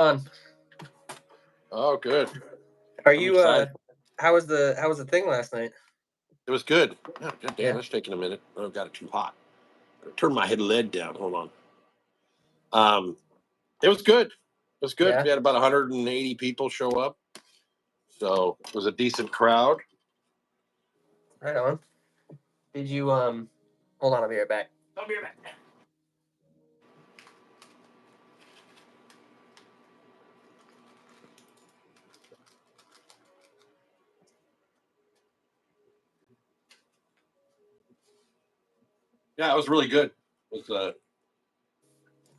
On. Oh, good. Are I'm you? excited. How was the thing last night? It was good. Oh, God damn, Yeah. that's taking a minute. Oh, got it too hot. Turn my head lid down. Hold on. It was good. It was good. Yeah. We had about 180 people show up, so it was a decent crowd. Right on. Did you Hold on, I'll be right back. I'll be right back. Yeah, it was really good. It was.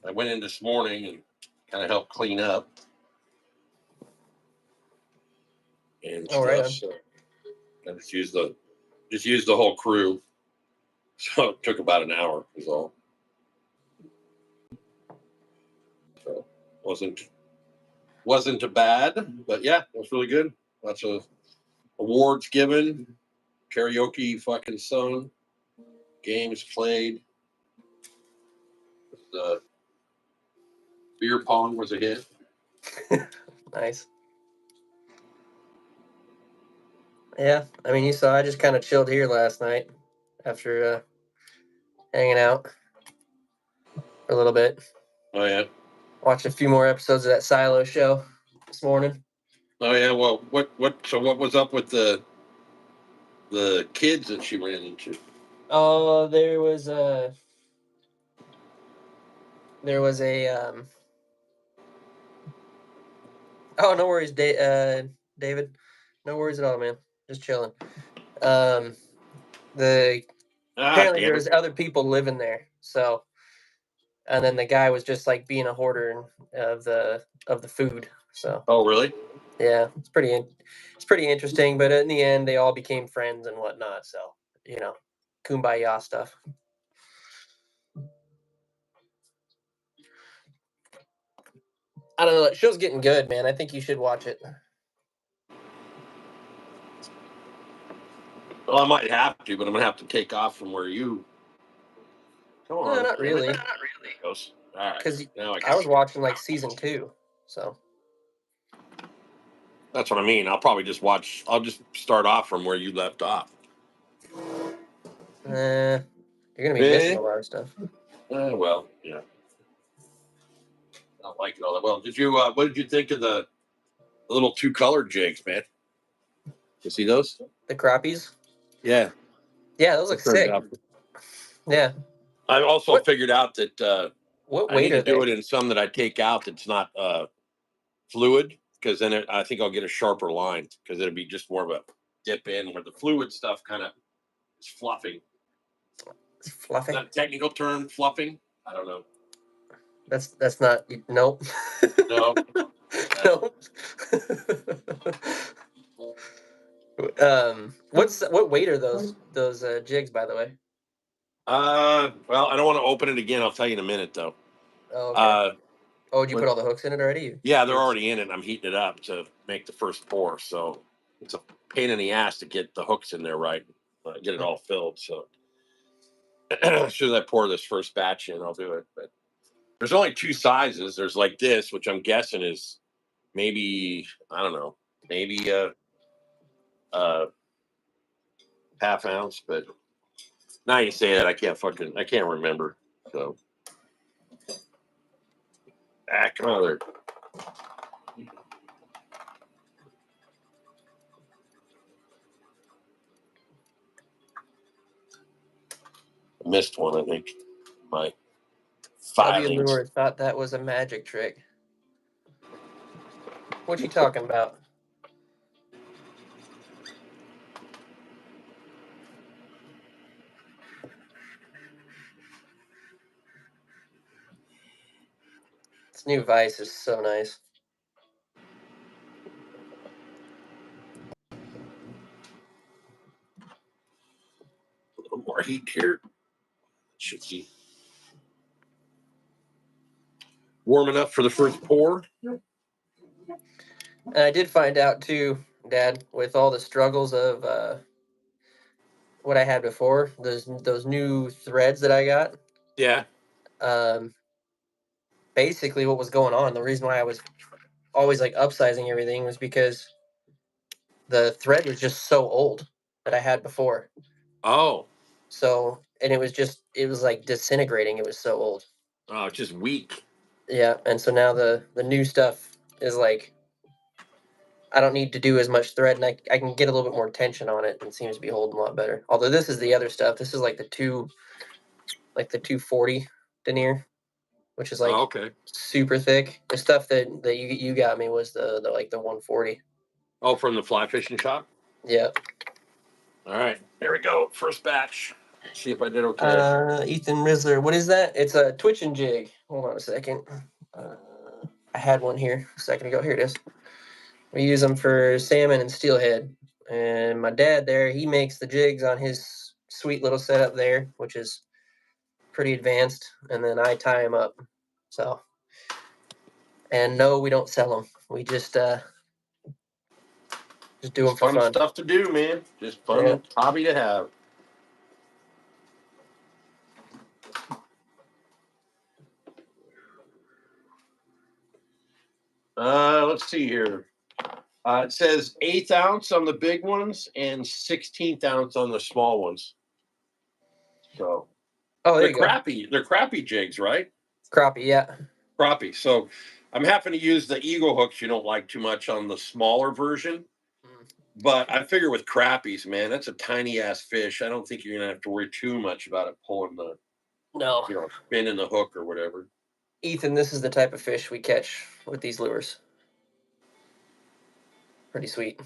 I went in this morning and kind of helped clean up and Oh, right stuff. on. So I just used the whole crew. So it took about an hour. Was all. So wasn't too bad, but yeah, it was really good. Lots of awards given, karaoke fucking sung, games played. The beer pong was a hit. Nice. Yeah, I mean, you saw I just kind of chilled here last night after hanging out for a little bit. Oh yeah. Watched a few more episodes of that Silo show this morning. Oh yeah. Well, what was up with the kids that she ran into? Oh, there was a Oh, no worries, David. No worries at all, man. Just chilling. The Apparently there Damn was it. other people living there, so, and then the guy was just like being a hoarder of the food. So Oh really? yeah, it's pretty interesting. But in the end, they all became friends and whatnot. So kumbaya stuff. I don't know. That show's getting good, man. I think you should watch it. Well, I might have to, but I'm gonna have to take off from where you. Come on. No, not really. Not really. All right. Because Now I was watching like season 2, so. That's what I mean. I'll probably just watch. I'll just start off from where you left off. You're gonna be missing a lot of stuff. Well, yeah. I don't like it all that well. Did you? What did you think of the little 2-color jigs, man? You see those? The crappies. Yeah. Yeah, those look sick. Yeah. I also figured out that What I weight need to are do they? it in some that I take out that's not fluid, because then I think I'll get a sharper line, because it'll be just more of a dip in, where the fluid stuff kind of is fluffing. It's fluffy. Is that a technical term, fluffing? I don't know. That's not. Nope. No. Nope. What weight are those jigs, by the way? Well, I don't want to open it again. I'll tell you in a minute, though. Oh, okay. Did you put all the hooks in it already? Yeah, they're already in it. I'm heating it up to make the first pour, so it's a pain in the ass to get the hooks in there right, get it all filled. So as soon as I pour this first batch in, I'll do it. But there's only 2 sizes. There's like this, which I'm guessing is maybe, I don't know, maybe a half ounce. But now you say that, I can't remember. So come out of there. I missed one, I think. My filings. Lure thought that was a magic trick. What you talking about? This new Vice is so nice. A little more heat here. Should be warm enough for the first pour. And I did find out too, Dad, with all the struggles of what I had before, those new threads that I got. Yeah. Basically, what was going on, the reason why I was always like upsizing everything was because the thread was just so old that I had before. Oh, So, and it was like disintegrating. It was so old. oh, it's just weak. Yeah, and so now the new stuff is like I don't need to do as much thread, and I can get a little bit more tension on it, and it seems to be holding a lot better. Although this is the other stuff. This is like the 240 denier, which is Oh, like okay. super thick. The stuff that you got me was the like the 140. Oh, from the fly fishing shop. Yeah. All right, there we go. First batch. See if I did okay. Ethan Rizzler. What is that? It's a twitching jig. Hold on a second. I had one here a second ago. Here it is. We use them for salmon and steelhead. And my dad there, he makes the jigs on his sweet little setup there, which is pretty advanced. And then I tie them up. So, and no, we don't sell them. We just do them Just for fun fun. stuff to do, man. Just Yeah. fun hobby to have. Let's see here. It says 1/8 ounce on the big ones and 16th ounce on the small ones. So Oh, there they're you go. crappy. They're crappy jigs, right? Crappie. Yeah. Crappie. So I'm having to use the eagle hooks you don't like too much on the smaller version. Mm. But I figure with crappies, man, that's a tiny ass fish. I don't think you're gonna have to worry too much about it pulling the, No. spinning the hook or whatever. Ethan, this is the type of fish we catch with these lures. Pretty sweet.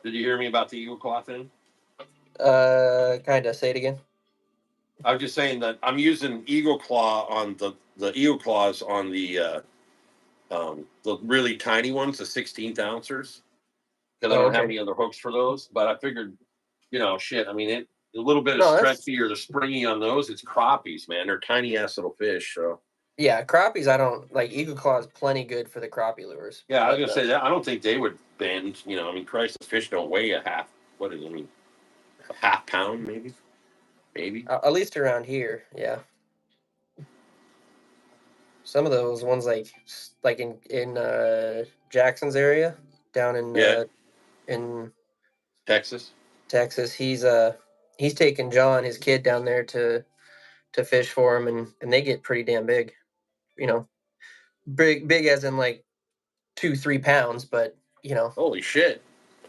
Did you hear me about the eagle claw thing? Kind of. Say it again. I was just saying that I'm using eagle claw on the eagle claws on the really tiny ones, the 16th ouncers, because I Oh, don't have okay. any other hooks for those. But I figured, shit. I mean, a little bit of No, that's stretchy or the springy on those. It's crappies, man. They're tiny ass little fish. So yeah. Crappies, I don't like. Eagle claw is plenty good for the crappie lures, yeah, I was but gonna say that. I don't think they would bend. I mean, Christ, the fish don't weigh a half. What is it? I mean, a half pound, maybe, maybe. at least around here, yeah. Some of those ones like in Jackson's area down Yeah, in Texas. Texas, he's taken John, his kid, down there to fish for him, and they get pretty damn big. You know, big as in like 2-3 pounds, but Holy shit.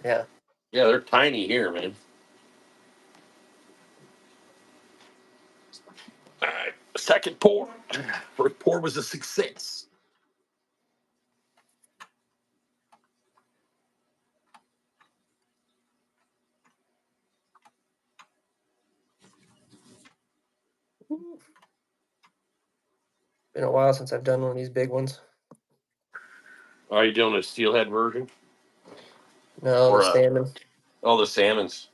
yeah. Yeah, they're tiny here, man. All right, second pour. First pour was a success. Been a while since I've done one of these big ones. Are you doing a steelhead version No, the or salmon. the salmons?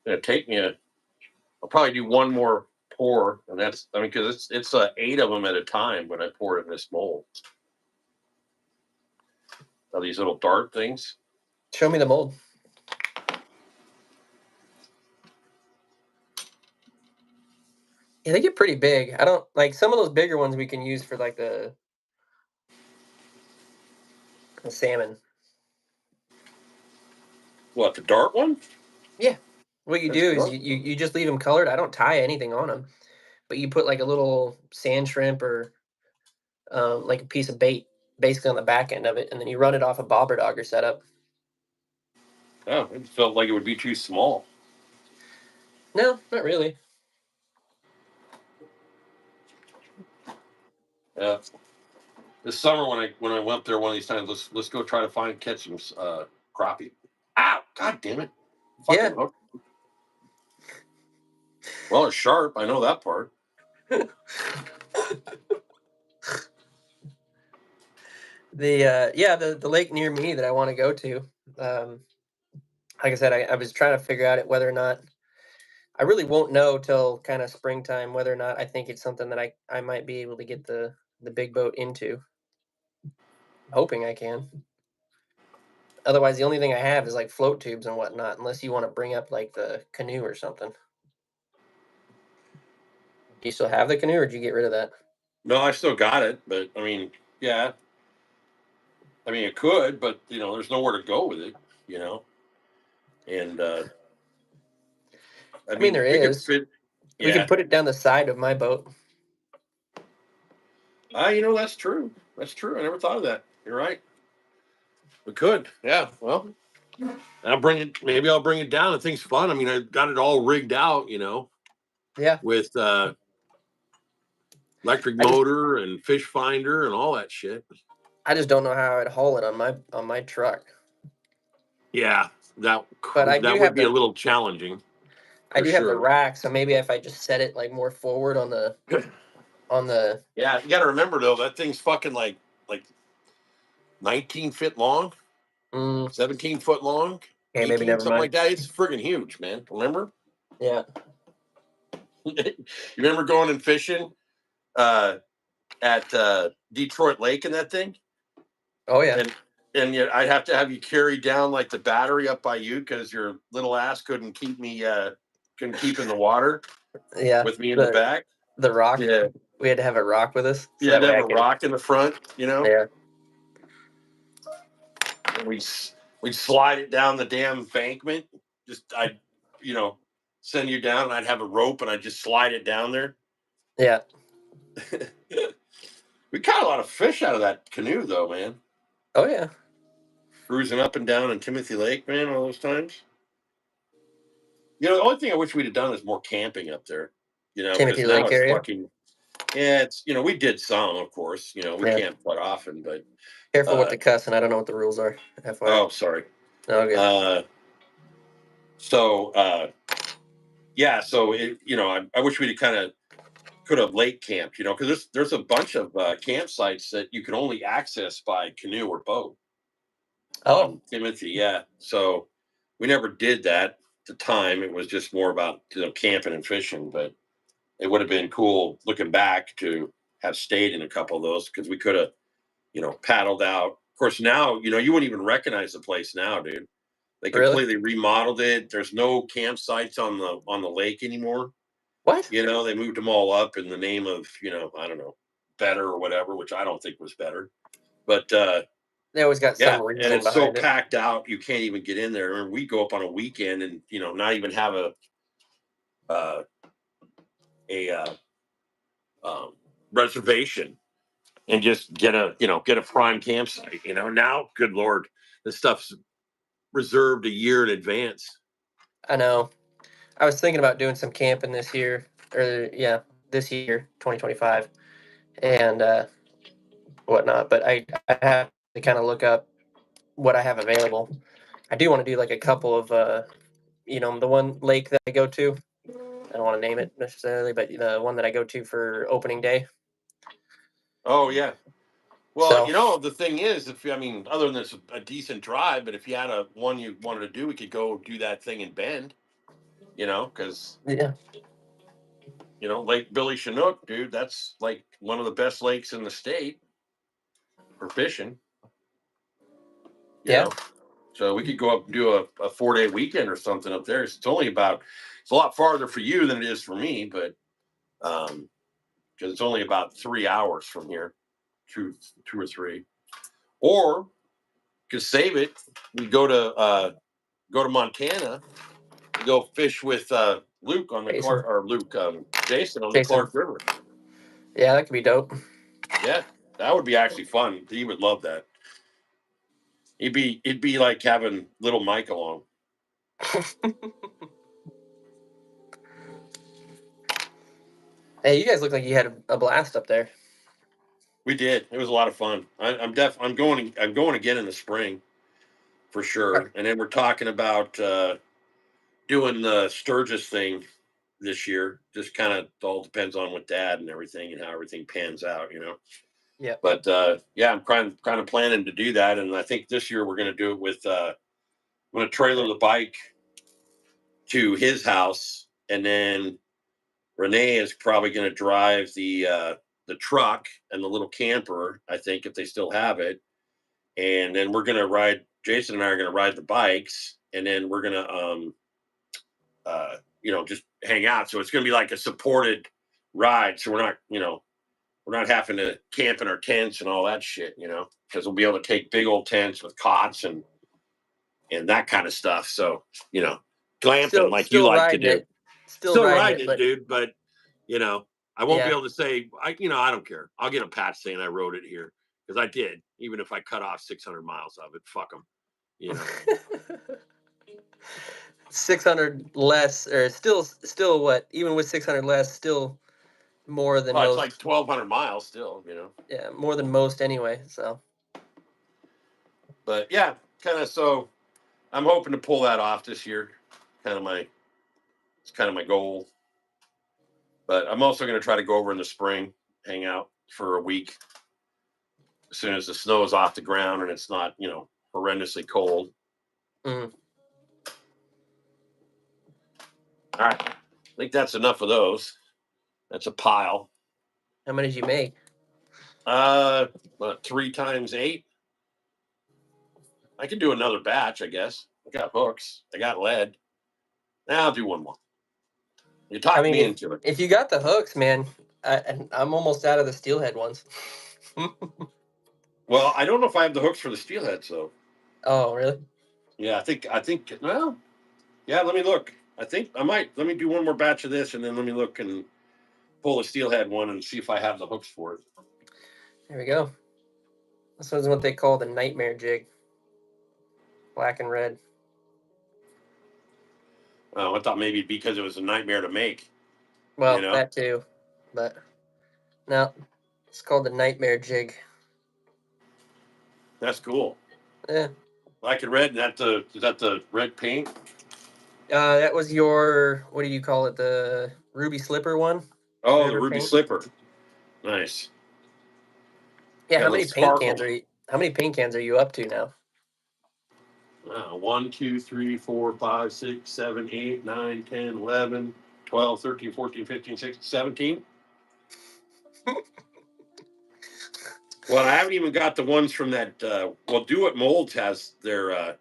It'll take me I'll probably do one more pour, and that's I mean because it's 8 of them at a time when I pour it in this mold. Now these little dart things. Show me the mold. Yeah, they get pretty big. I don't like some of those bigger ones we can use for like the salmon. What, the dart one? Yeah. What you That's do is good. you just leave them colored. I don't tie anything on them, but you put like a little sand shrimp or like a piece of bait basically on the back end of it, and then you run it off a bobber dogger setup. Oh, it felt like it would be too small. No, not really. Yeah. This summer when I went there one of these times, let's go try to catch some crappie. Ow! God damn it! Fucking Yeah. hook. Well, it's sharp. I know that part. The lake near me that I want to go to. Um, like I said, I was trying to figure out whether or not I really won't know till kind of springtime whether or not I think it's something that I might be able to get the big boat into. hoping I can. Otherwise, the only thing I have is like float tubes and whatnot, unless you want to bring up like the canoe or something. Do you still have the canoe, or did you get rid of that? No, I still got it, but I mean, yeah, I mean, it could, but there's nowhere to go with it, you know. And I I mean, mean, there we could is. fit. We could Yeah, put it down the side of my boat. that's true. That's true. I never thought of that. You're right. We could. Yeah. Well, I'll bring it. Maybe I'll bring it down. The thing's fun. I mean, I got it all rigged out, Yeah. with electric I just motor and fish finder and all that shit. I just don't know how I'd haul it on my truck. Yeah, that But that would be a little challenging I for do have the sure. rack, so maybe if I just set it like more forward on the Yeah, you got to remember though that thing's fucking like 19 feet long, mm, 17 foot long, okay, maybe 18, never something mind. like that. It's friggin' huge, man. Remember? Yeah. You remember going and fishing uh, at Detroit Lake in that thing? Oh yeah. And yet I'd have to have you carry down like the battery up by you because your little ass couldn't keep in the water Yeah. with me in the The back. the rock. Yeah, We had to have a rock with us, so you had that to way have I a could. rock in the front, Yeah. and we'd slide it down the damn embankment. Just I'd you know send you down, and I'd have a rope, and I'd just slide it down there. Yeah. We caught a lot of fish out of that canoe, though, man. Oh yeah. Cruising up and down in Timothy Lake, man, all those times. The only thing I wish we'd have done is more camping up there. Because Timothy now Lake it's area. fucking yeah. We did some, of course. We Yeah. camp quite often, but Careful with uh, the cussing. I don't know what the rules are. FYI. oh, sorry. No good. Uh, so yeah, so I wish we'd kind of could have lake camped, because there's a bunch of campsites that you can only access by canoe or boat Oh, on Timothy. Yeah, so we never did that at the time. It was just more about camping and fishing, but it would have been cool looking back to have stayed in a couple of those because we could have paddled out. Of course, now you wouldn't even recognize the place now, dude. They really? completely remodeled it. There's no campsites on the lake anymore. What? They moved them all up in the name of, I don't know, better or whatever, which I don't think was better. But They always got some yeah, and reason it's so behind it. packed out, you can't even get in there. I remember we go up on a weekend and not even have uh, a reservation and just get a prime campsite. Now, good lord, this stuff's reserved a year in advance. I know. I was thinking about doing some camping this year, or yeah, this year, 2025, and whatnot. But I have to kind of look up what I have available. I do want to do like a couple of, the one lake that I go to. I don't want to name it necessarily, but the one that I go to for opening day. Oh yeah. Well, So the thing is, if I mean, other than this, a decent drive, but if you had a one you wanted to do, we could go do that thing in Bend. Because yeah, Lake Billy Chinook, dude, that's like one of the best lakes in the state for fishing. You yeah, know, so we could go up and do a 4-day weekend or something up there. It's a lot farther for you than it is for me, but because it's only about 3 hours from here, two or three, or could save it. We go to Montana, go fish with Luke on the Jason, Clark or Luke Jason on the Jason. Clark River. Yeah, that could be dope. Yeah, that would be actually fun. He would love that. It'd be like having little Mike along. Hey, you guys look like you had a blast up there. We did. It was a lot of fun. I'm going again in the spring for Uh, sure. And then we're talking about doing the Sturgis thing this year. Just kind of all depends on with Dad and everything and how everything pans out. Yeah. But yeah, I'm kind of planning to do that, and I think this year we're going to do it with. I'm going to trailer the bike to his house, and then Renee is probably going to drive the truck and the little camper. I think if they still have it, and then we're gonna ride. Jason and I are gonna ride the bikes, and then we're gonna just hang out. So it's gonna be like a supported ride. So we're not having to camp in our tents and all that shit, because we'll be able to take big old tents with cots and that kind of stuff. So, glamping Still like you still like to riding do. it. Still Still riding riding it, it, but dude, but you know, I won't be yeah. able to say I don't care. I'll get a patch saying I rode it here because I did, even if I cut off 600 miles of it. Fuck them, you know. 600 less, or still what? Even with 600 less, still more than Well, it's like most. 1,200 miles still, Yeah, more than most anyway. So But yeah, kind of. So I'm hoping to pull that off this year. Kind of my It's kind of my goal. But I'm also going to try to go over in the spring, hang out for a week as soon as the snow is off the ground and it's not, horrendously cold. mm. All right. I think that's enough of those. That's a pile. How many did you make? What, 3 times 8? I can do another batch, I guess. I got hooks. I got lead. Now I'll do one more. You I talked mean, me if into it. if you got the hooks, man, I'm almost out of the steelhead ones. Well, I don't know if I have the hooks for the steelhead, so Oh, really? yeah, I think well, yeah, let me look. I think I might let me do one more batch of this and then let me look and pull a steelhead one and see if I have the hooks for it. There we go. This one's what they call the nightmare jig. Black and red. I thought maybe because it was a nightmare to make, you Well, know. that too, but no, it's called the nightmare jig. That's cool. Yeah. Black and red. Is that the red paint? That was your, what do you call it? The ruby slipper one, Oh, the river ruby paint. slipper. Nice. Yeah. Got How a little many paint cans sparkle. are you? How many paint cans are you up to now? 1, 2, 3, 4, 5, 6, 7, 8, 9, 10, 11, 12, 13, 14, 15, 16, 17. Well, I haven't even got the ones from that. Well, Do It Molds has their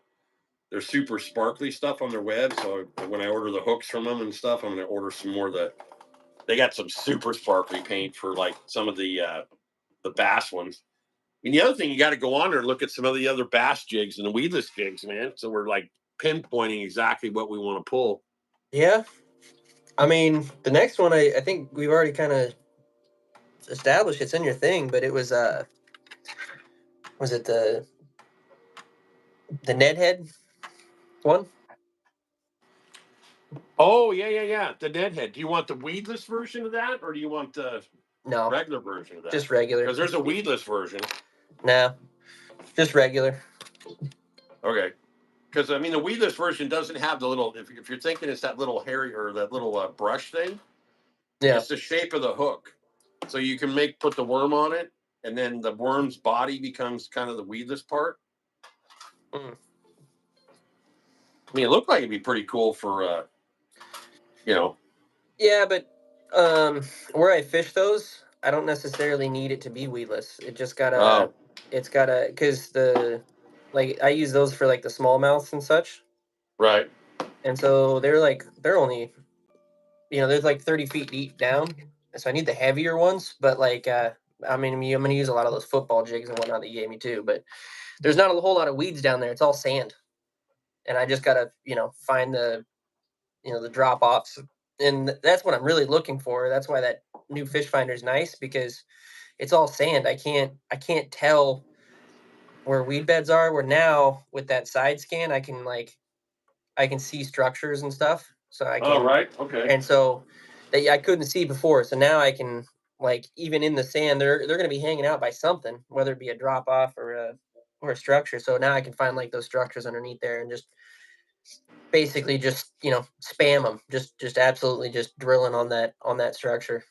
super sparkly stuff on their web. So when I order the hooks from them and stuff, I'm going to order some more of the. They got some super sparkly paint for like some of the bass ones. And the other thing, you got to go on there and look at some of the other bass jigs and the weedless jigs, man. So we're like pinpointing exactly what we want to pull. Yeah. I mean, the next one, I think we've already kind of established it's in your thing, but it was it the Ned head one? Oh yeah. The Nedhead. Do you want the weedless version of that, or do you want the No, regular version of that? just regular. Because there's a weedless version. No, just regular. Okay. Because I mean, the weedless version doesn't have the little. If you're thinking it's that little hairy or that little brush thing, Yeah. it's the shape of the hook. So you can put the worm on it, and then the worm's body becomes kind of the weedless part. Mm. I mean, it looked like it'd be pretty cool for you know. Yeah, but where I fish those, I don't necessarily need it to be weedless. It just gotta, Oh, it's gotta, because like I use those for like the smallmouths and such, right. and so they're only, there's like 30 feet deep down, so I need the heavier ones. But like, I mean, I'm gonna use a lot of those football jigs and whatnot that you gave me too. But there's not a whole lot of weeds down there. It's all sand, and I just gotta, find the drop offs, and that's what I'm really looking for. That's why that new fish finder is nice, because it's all sand. I can't tell where weed beds are. Where now with that side scan, I can see structures and stuff. So I Oh, can, right. Okay. and so that I couldn't see before. So now I can, like, even in the sand, they're going to be hanging out by something, whether it be a drop off or a structure. So now I can find like those structures underneath there and just basically just spam them, just absolutely just drilling on that structure.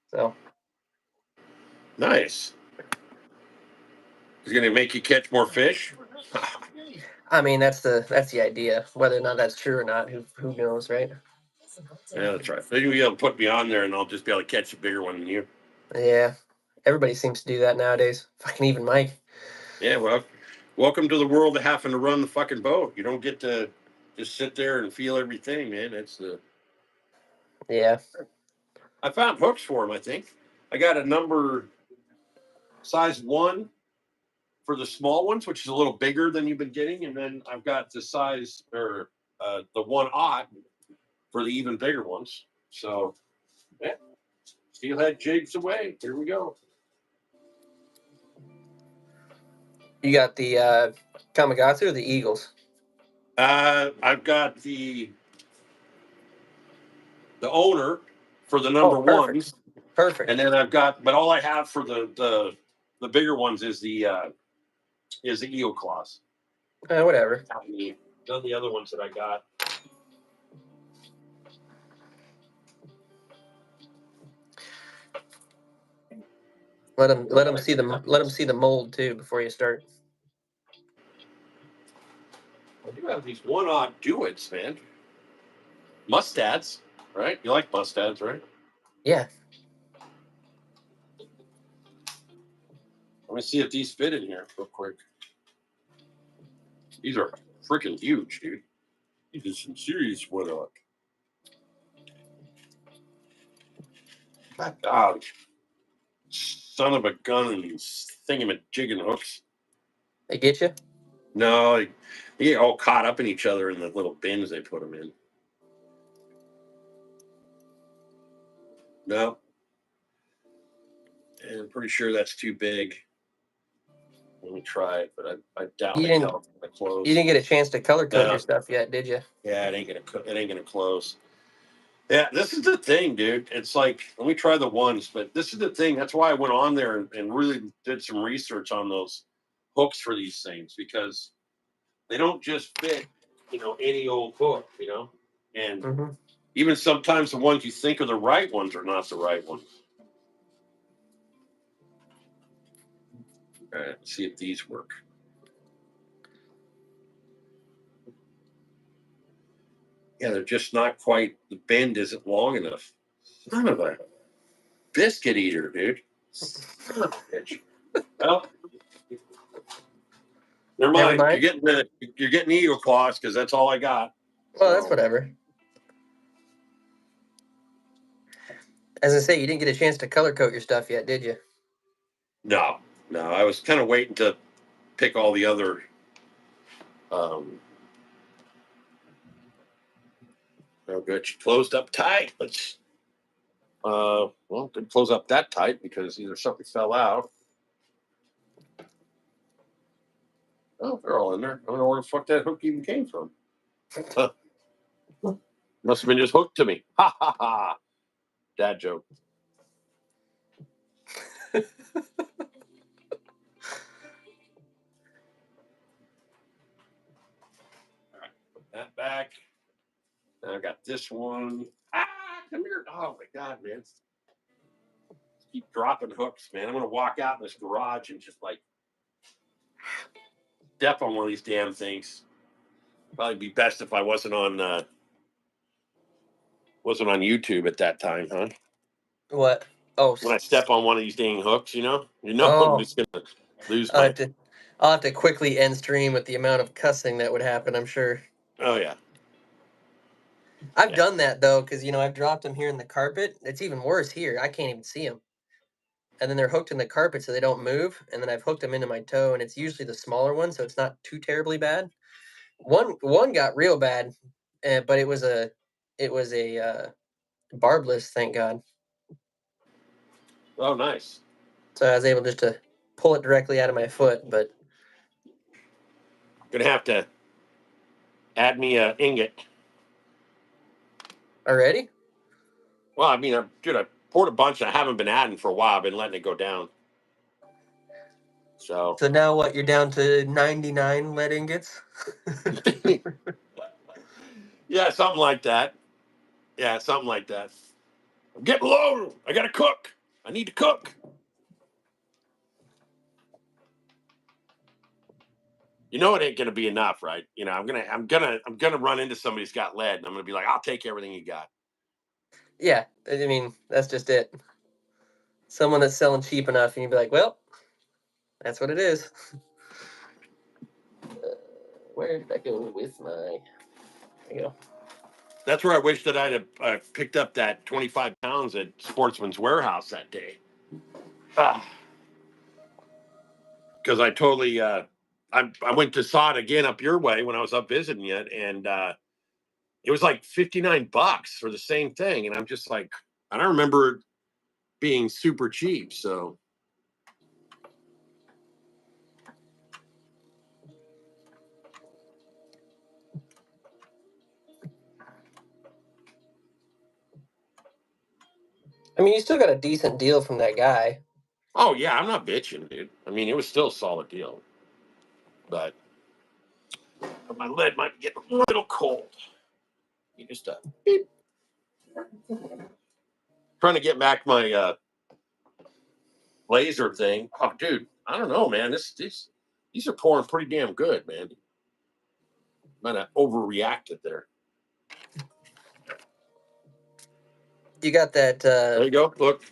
So Nice. It's gonna make you catch more fish. I mean, that's the idea. Whether or not that's true or not, who knows, right? Yeah, that's right. Maybe you'll put me on there, and I'll just be able to catch a bigger one than you. Yeah, everybody seems to do that nowadays. Fucking even Mike. Yeah, well, Welcome to the world of having to run the fucking boat. You don't get to just sit there and feel everything, man. That's the. Yeah. I found hooks for them. I think I got a number size 1 for the small ones, which is a little bigger than you've been getting, and then I've got the size or the 1/0 for the even bigger ones. So, yeah, steelhead jigs away. Here we go. You got the Kamigatsu or the Eagles? I've got the owner for the Oh, number perfect. ones, and Perfect. then I've got, but all I have for the bigger ones is the eel claws. Whatever. None of the other ones that I got. Let them see the mold too before you start. I do have these one-odd duets, man. Mustads, right? You like mustads, right? Yeah. Let me see if these fit in here real quick. These are freaking huge, dude. These are some serious one-odd. God, son of a gun and these thingamajigging hooks. They get you. No, they get all caught up in each other in the little bins they put them in. No, and I'm pretty sure that's too big. Let me try it, but I doubt You in didn't. hell it's gonna You close. didn't get a chance to color code your No, stuff yet, did you? yeah, it ain't gonna close. Yeah, this is the thing, dude. It's like, let me try the ones, but this is the thing. That's why I went on there and really did some research on those hooks for these things because they don't just fit, any old hook, and Mm-hmm. even sometimes the ones you think are the right ones are not the right ones. All right, let's see if these work. Yeah, they're just not quite, the bend isn't long enough. Son of a biscuit eater, dude. Son of a bitch. Well, never Never mind. You're mind. getting you're getting eagle claws because that's all I got. Well, that's So whatever. As I say, you didn't get a chance to color code your stuff yet, did you? no, no, I was kind of waiting to pick all the other. Um, oh, good. She closed up tight. Let's. Well, didn't close up that tight because either something fell out. Oh, they're all in there. I don't know where the fuck that hook even came from. Huh. Must have been just hooked to me. Ha ha ha. Dad joke. All right, put that back. Now I got this one. Ah, come here. Oh my god, man. Keep dropping hooks, man. I'm gonna walk out in this garage and just like step on one of these damn things. Probably be best if I wasn't on YouTube at that time, huh? What? Oh, When I step on one of these dang hooks, I'm oh. just gonna lose I'll have my. to. I'll have to quickly end stream with the amount of cussing that would happen. I'm sure. Oh yeah, I've yeah. done that though, because I've dropped them here in the carpet. It's even worse here. I can't even see them, and then they're hooked in the carpet so they don't move. And then I've hooked them into my toe, and it's usually the smaller one, so it's not too terribly bad. One got real bad, but it was a barbless, thank God. Oh nice. So I was able just to pull it directly out of my foot. But Gonna have to add me a ingot. already, Well, I mean, dude, I poured a bunch. And I haven't been adding for a while. I've been letting it go down. So so now what? You're down to 99 lead ingots. yeah, something like that. Yeah, something like that. I'm getting low. I gotta cook. I need to cook. It ain't gonna be enough, right? I'm gonna run into somebody who's got lead, and I'm gonna be like, I'll take everything you got. Yeah, I mean that's just it. Someone that's selling cheap enough, and you'd be like, well, that's what it is. Where did I go with my? There you go. That's where I wish that I'd have picked up that 25 pounds at Sportsman's Warehouse that day. Because I totally, I went to saw it again up your way when I was up visiting it, and it was like $59 for the same thing, and I'm just like, I don't remember it being super cheap. So I mean, you still got a decent deal from that guy. oh yeah, I'm not bitching, dude. I mean, it was still a solid deal, but my lead might get a little cold. You just beep. Trying to get back my laser thing. Oh, dude, I don't know, man. These are pouring pretty damn good, man. Might have overreacted there. You got that. There you go. Look.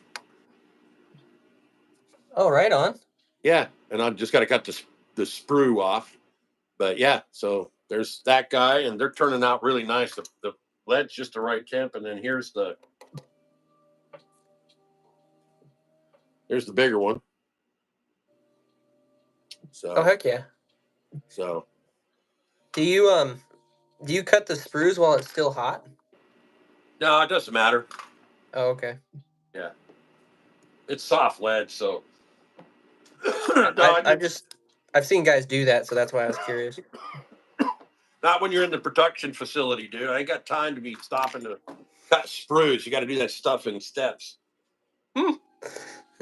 Oh, right on. Yeah, and I just got to cut the sprue off. But yeah, so there's that guy, and they're turning out really nice. The lead's just the right temp, and then here's the bigger one. So Oh, heck yeah. so Do you cut the sprues while it's still hot? no, it doesn't matter. Oh, okay. Yeah, it's soft lead, so no, I've seen guys do that, so that's why I was curious. not when you're in the production facility, dude. I ain't got time to be stopping to cut sprues. You got to do that stuff in steps.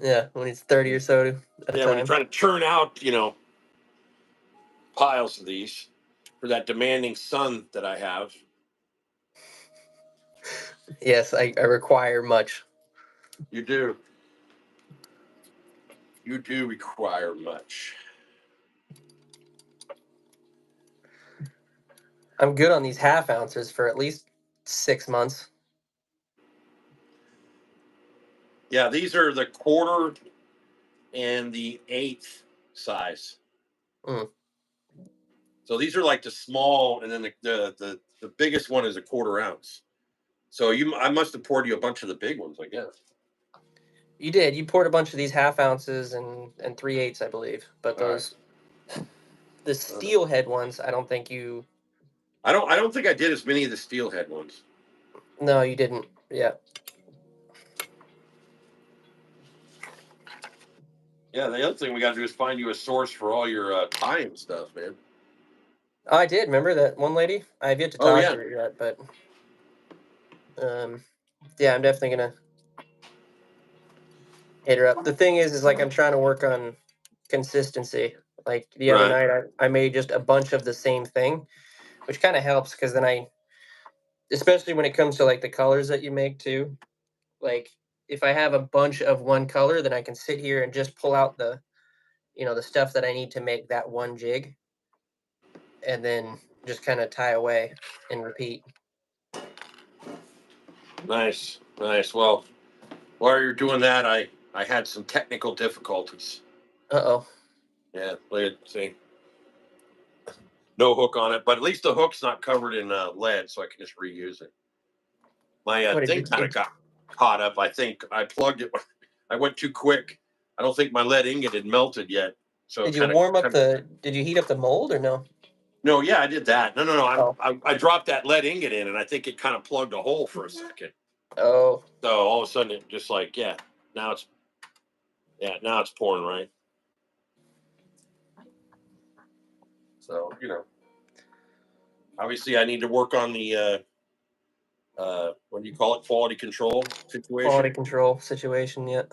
Yeah, when it's 30 or so at a Yeah, when you're time. trying to churn out, piles of these for that demanding son that I have. Yes, I require much. You do. You do require much. I'm good on these half ounces for at least 6 months. Yeah, these are the quarter and the eighth size. Mm. So these are like the small, and then the biggest one is a quarter ounce. So I must have poured you a bunch of the big ones, I guess. You did. You poured a bunch of these half ounces and 3/8, I believe. But the steelhead ones, I don't think you. I don't think I did as many of the steelhead ones. No, you didn't. Yeah. Yeah, the other thing we got to do is find you a source for all your tying stuff, man. Oh, I did. Remember that one lady? I have yet to Oh talk yeah, to her yet, but yeah, I'm definitely gonna hit her up. The thing is like I'm trying to work on consistency. Like the other right. night, I made just a bunch of the same thing, which kind of helps because then especially when it comes to like the colors that you make too. Like if I have a bunch of one color, then I can sit here and just pull out the stuff that I need to make that one jig, and then just kind of tie away and repeat. Nice, nice. Well, while you're doing that, I had some technical difficulties. Uh-oh. Yeah, see, no hook on it, but at least the hook's not covered in lead, so I can just reuse it. My What did thing kind of got caught up. I think I plugged it. I went too quick. I don't think my lead ingot had melted yet, so did you warm up did you heat up the mold or no? No, yeah, I did that. No. Oh. I dropped that lead ingot in, and I think it kind of plugged a hole for a second. Oh. So all of a sudden, it just like now it's pouring right. So obviously, I need to work on the what do you call it, quality control situation. Quality control situation yet.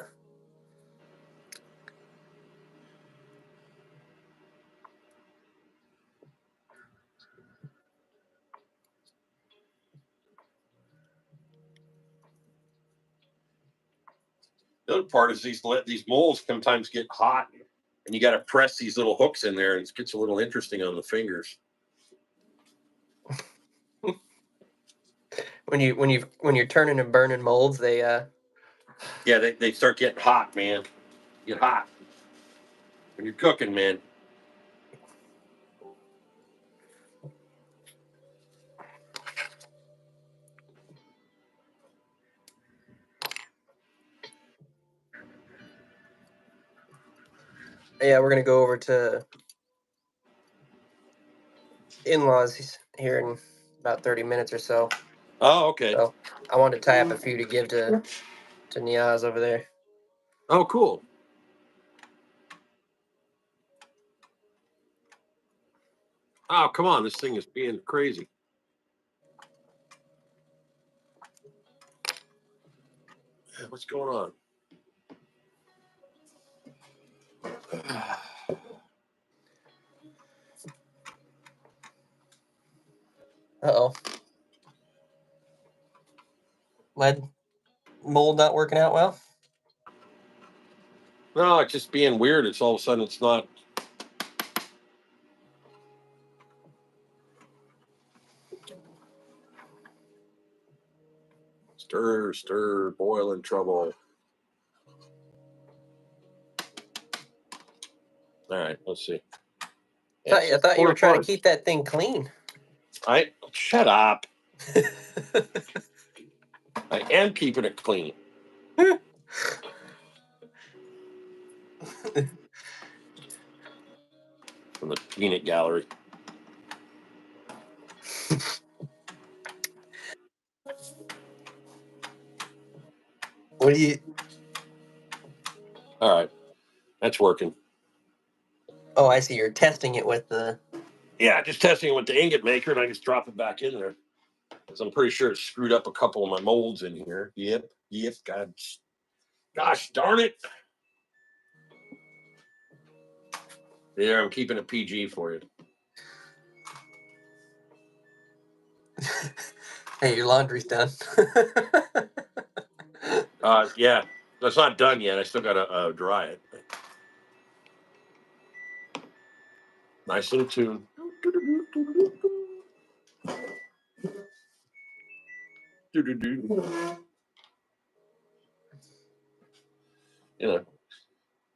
The other part is these molds sometimes get hot, and you got to press these little hooks in there, and it gets a little interesting on the fingers. When you're turning and burning molds, Yeah, they start getting hot, man. Get hot when you're cooking, man. Yeah, we're gonna go over to in-laws here in about 30 minutes or so. Oh, okay. So I wanted to tie up a few to give to Niaz over there. Oh, cool. Oh, come on. This thing is being crazy. What's going on? Uh-oh. Lead mold not working out well? No, it's just being weird. It's all of a sudden it's not. Stir, stir, boiling trouble. All right, let's see. I thought you were trying to keep that thing clean. Shut up. I am keeping it clean. From the peanut gallery. What do you? All right, that's working. Oh, I see. You're testing it with the. Yeah, just testing it with the ingot maker, and I just drop it back in there. Because I'm pretty sure it screwed up a couple of my molds in here. Yep. Gosh darn it. There, I'm keeping it PG for you. Hey, your laundry's done. Yeah, that's not done yet. I still gotta dry it. Nice little tune. You know,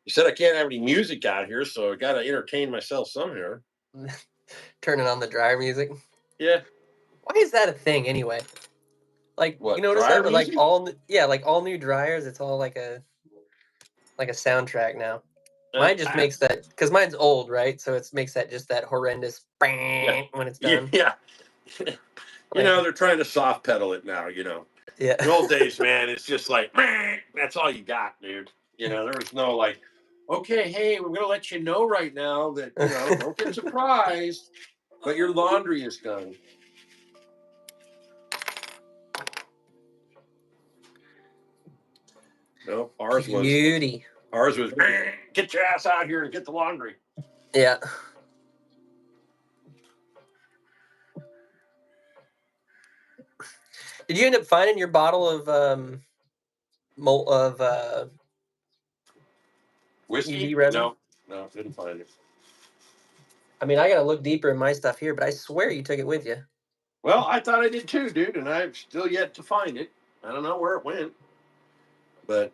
you said I can't have any music out here, so I gotta entertain myself somehow. Turning on the dryer music. Yeah. Why is that a thing anyway? Like, What, you notice dryer that with like music? like all new dryers, it's all like a soundtrack now. Uh, Mine just makes that because mine's old, right? So it makes that just that horrendous yeah. when it's done. Yeah. Like, They're trying to soft pedal it now. yeah. The old days, man, it's just like that's all you got, dude. There was no like, okay, hey, we're gonna let you know right now that don't get surprised, but your laundry is done. No, ours was Beauty. get your ass out here and get the laundry. Yeah. Did you end up finding your bottle of Whiskey? UV resin? No, didn't find it. I mean, I gotta look deeper in my stuff here, but I swear you took it with you. Well, I thought I did too, dude, and I've still yet to find it. I don't know where it went, but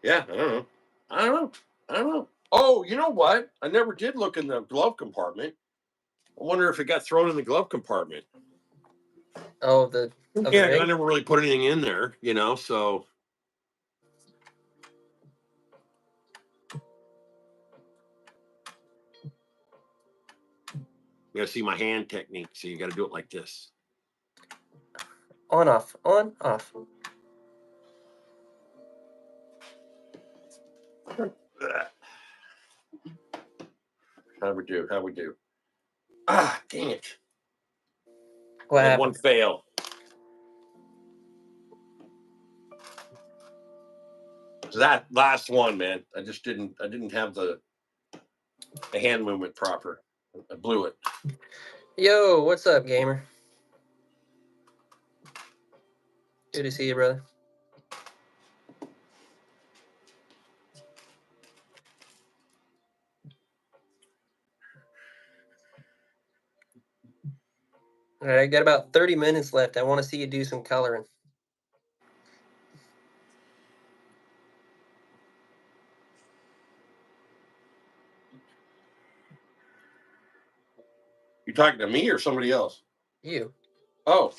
yeah, I don't know. I don't know. Oh, you know what? I never did look in the glove compartment. I wonder if it got thrown in the glove compartment. Oh, of the Yeah, rig? I never really put anything in there, so. You gotta see my hand technique, so you gotta do it like this. On, off, on, off. How we do? How we do? Ah, dang it. What I had happened? one fail. So that last one, man, I didn't have the hand movement proper. I blew it. Yo, what's up, gamer? Good to see you, brother. All right, I got about 30 minutes left. I want to see you do some coloring. You talking to me or somebody else? You. Oh,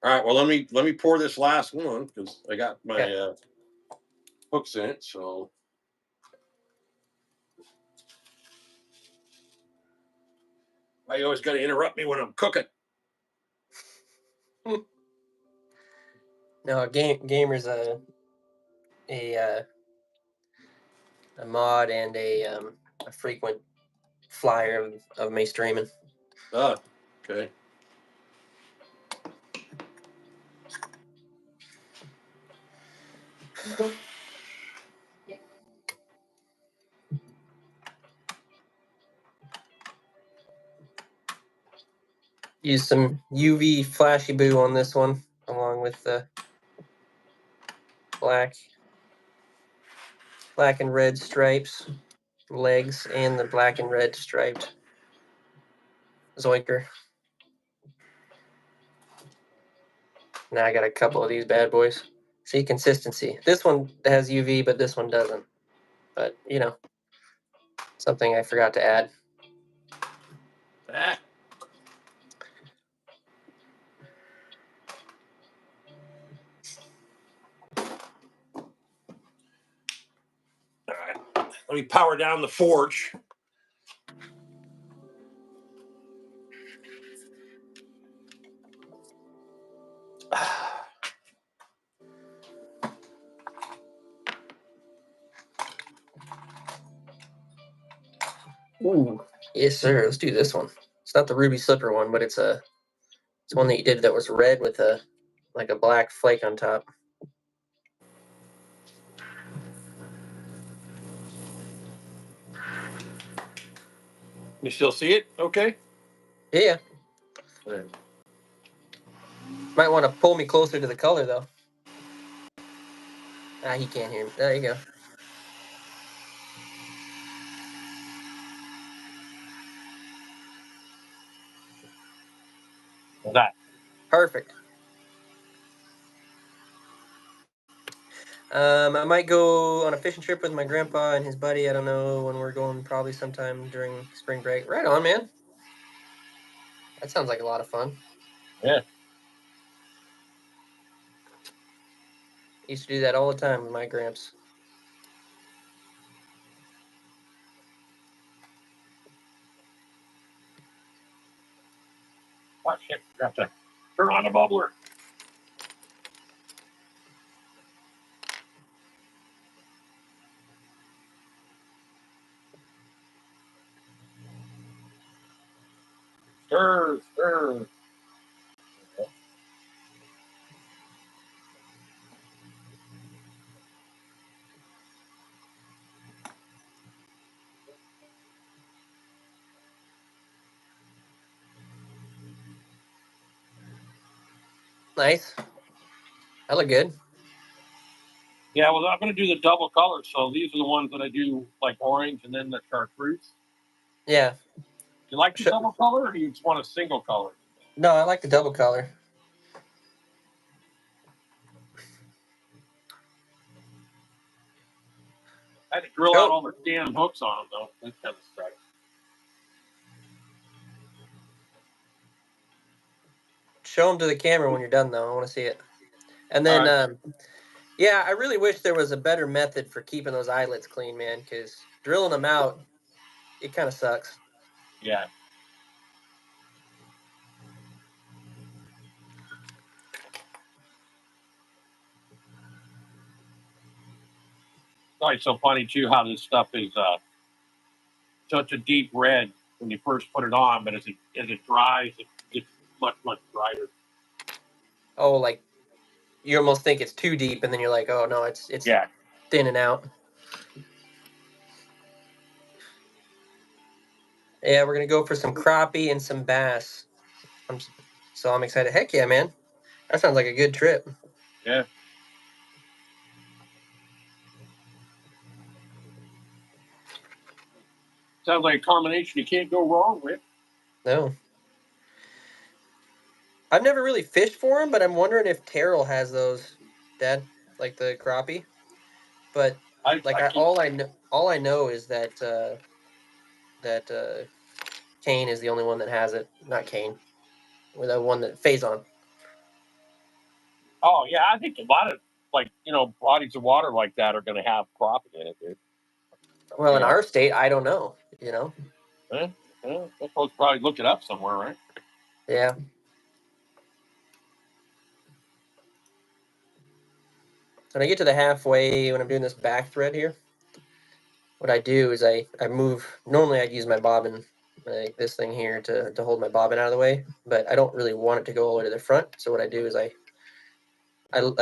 all right. Well, let me pour this last one because I got my hooks in it. So Why you always got to interrupt me when I'm cooking? No, gamer's a mod and a frequent flyer of me streaming. Oh, okay. Use some UV flashy boo on this one, along with the black and red stripes, legs, and the black and red striped zoinker. Now I got a couple of these bad boys. See, consistency. This one has UV, but this one doesn't. But, you know, something I forgot to add. Ah. All right. Let me power down the forge. Ooh, yes, sir. Let's do this one. It's not the ruby slipper one, but it's one that you did that was red with a black flake on top. You still see it? Okay. Yeah. Right. Might want to pull me closer to the color though. He can't hear me. There you go. That. Perfect. I might go on a fishing trip with my grandpa and his buddy. I don't know when we're going. Probably sometime during spring break. Right on, man. That sounds like a lot of fun. Yeah. Used to do that all the time with my gramps. Watch it. You have to turn on the bubbler. Stir, stir. Nice. That look good. Yeah, well, I'm going to do the double colors. So these are the ones that I do like orange and then the chartreuse. Yeah. You like the double color, or do you just want a single color? No, I like the double color. I had to drill out all the damn hooks on them, though. That kind of sucks. Show them to the camera when you're done, though. I want to see it. And then, yeah, I really wish there was a better method for keeping those eyelets clean, man, because drilling them out, it kind of sucks. Yeah. It's so funny, too, how this stuff is such a deep red when you first put it on, but as it dries, it gets much, much brighter. Oh, like you almost think it's too deep, and then you're like, oh no, it's Yeah. thinning out. Yeah, we're gonna go for some crappie and some bass. I'm excited. Heck yeah, man! That sounds like a good trip. Yeah. Sounds like a combination you can't go wrong with. No, I've never really fished for them, but I'm wondering if Terrell has those, Dad, like the crappie. But all I know is that Kane is the only one that has it. Not Kane, with the one that Faison. Oh yeah, I think a lot of bodies of water like that are going to have crappie in it, dude. Well, in our state, I don't know. Huh? Well, I'm supposed to probably look it up somewhere, right? Yeah. When I get to the halfway, when I'm doing this back thread here, what I do is I move. Normally I'd use my bobbin, like this thing here, to hold my bobbin out of the way, but I don't really want it to go all the way to the front. So what I do is I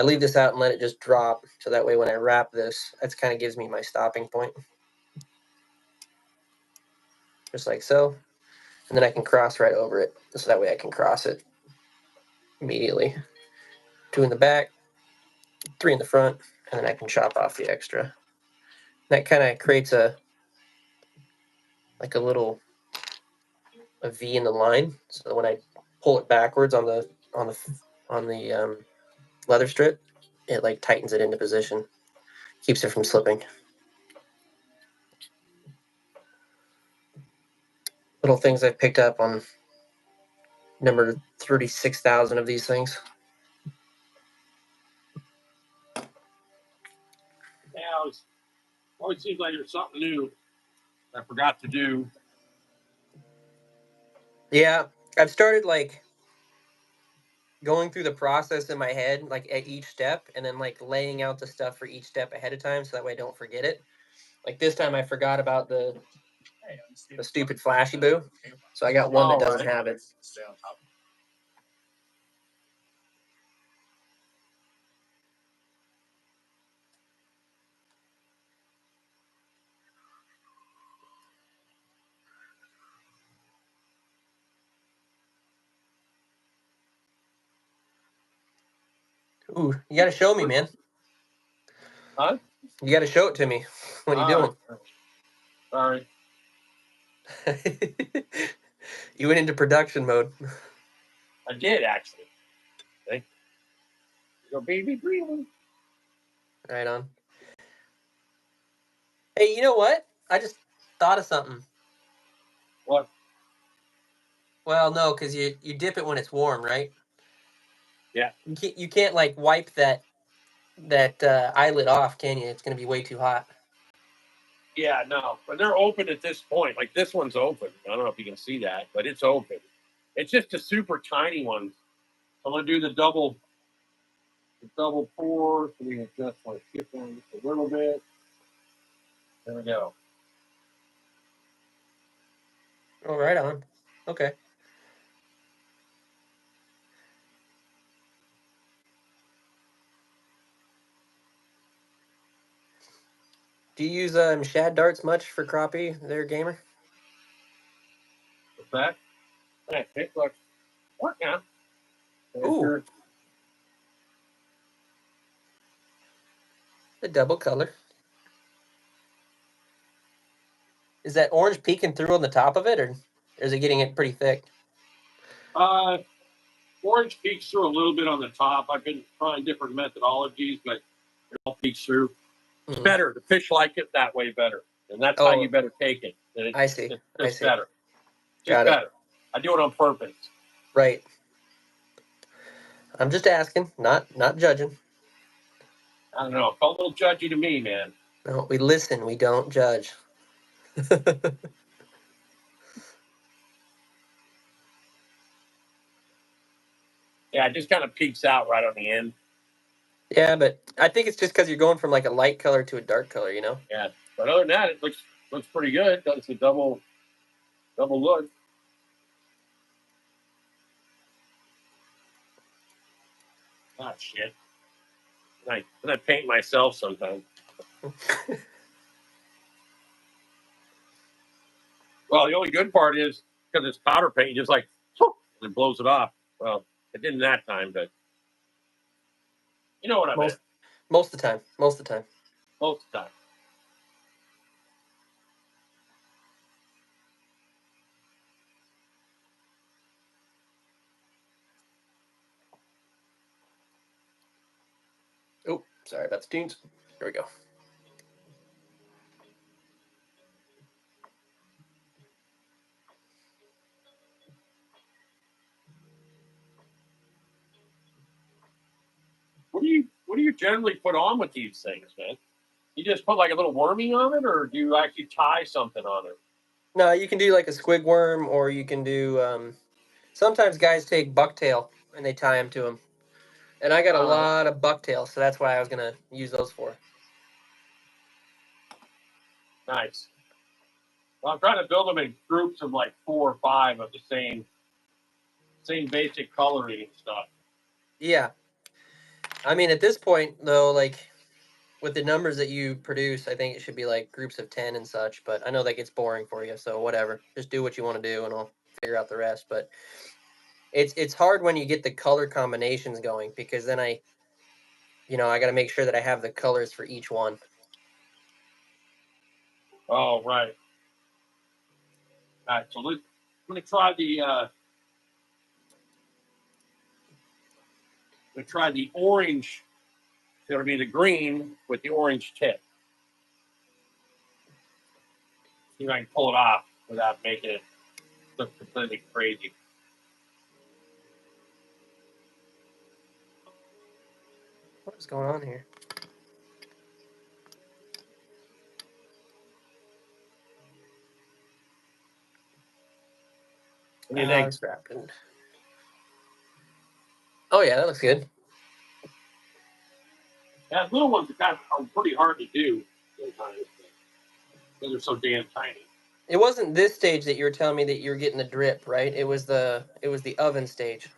leave this out and let it just drop. So that way when I wrap this, that kind of gives me my stopping point. Just like so. And then I can cross right over it. So that way I can cross it immediately. 2 in the back, 3 in the front, and then I can chop off the extra. That kind of creates a little V in the line. So when I pull it backwards on the leather strip, it like tightens it into position, keeps it from slipping. Little things I've picked up on number 36,000 of these things. Yeah, it always seems like there's something new I forgot to do. Yeah, I've started like going through the process in my head, like at each step, and then like laying out the stuff for each step ahead of time, so that way I don't forget it. Like this time, I forgot about the stupid flashy boo, so I got one that doesn't have it. Ooh, you got to show me, man. Huh? You got to show it to me. What are you doing? Sorry. You went into production mode. I did actually. Thank you. Your baby breathing. Right on. Hey, you know what? I just thought of something. What? Well, no, because you dip it when it's warm, right? Yeah. You can't like wipe that eyelid off, can you? It's gonna be way too hot. Yeah, no. But they're open at this point. Like this one's open. I don't know if you can see that, but it's open. It's just a super tiny one. I'm gonna do the double pour. So we adjust my shipping just a little bit. There we go. Oh, right on. Okay. Do you use shad darts much for crappie there, gamer? What's that? Hey, hey, look. What now? Ooh, the double color. Is that orange peeking through on the top of it, or is it getting it pretty thick? Uh, orange peeks through a little bit on the top. I've been trying different methodologies, but it all peeks through. It's Mm. better. The fish like it that way better, and that's how you Oh, better take it. And I see. it's I just see. better. Just Got it. better. I do it on purpose. Right. I'm just asking, not judging. I don't know. It felt a little judgy to me, man. No, we listen. We don't judge. Yeah, it just kind of peeks out right on the end. Yeah, but I think it's just because you're going from like a light color to a dark color, you know? Yeah, but other than that, it looks pretty good. It's a double look. Ah, shit. And I paint myself sometimes. Well, the only good part is because it's powder paint, you just like and it blows it off. Well, it didn't that time, but you know what I meant. Most of the time. Most of the time. Most of the time. Oh, sorry about the tunes. Here we go. What do you generally put on with these things, man? You just put like a little worming on it, or do you actually tie something on it? No, you can do like a squig worm, or you can do. Sometimes guys take bucktail and they tie them to them, and I got a lot of bucktail, so that's why I was gonna use those for. Nice. Well, I'm trying to build them in groups of like 4 or 5 of the same basic coloring and stuff. Yeah, I mean at this point though, like with the numbers that you produce, I think it should be like groups of 10 and such. But I know that gets boring for you, so whatever. Just do what you want to do, and I'll figure out the rest. But it's hard when you get the color combinations going, because then I got to make sure that I have the colors for each one. Oh, right. All right, so I'm gonna try the orange. It's gonna be the green with the orange tip. See if I can pull it off without making it look completely crazy. What is going on here? What do you think? It's wrapping. Oh yeah, that looks good. Yeah, little ones are pretty hard to do sometimes because they're so damn tiny. It wasn't this stage that you were telling me that you were getting the drip, right? It was the oven stage.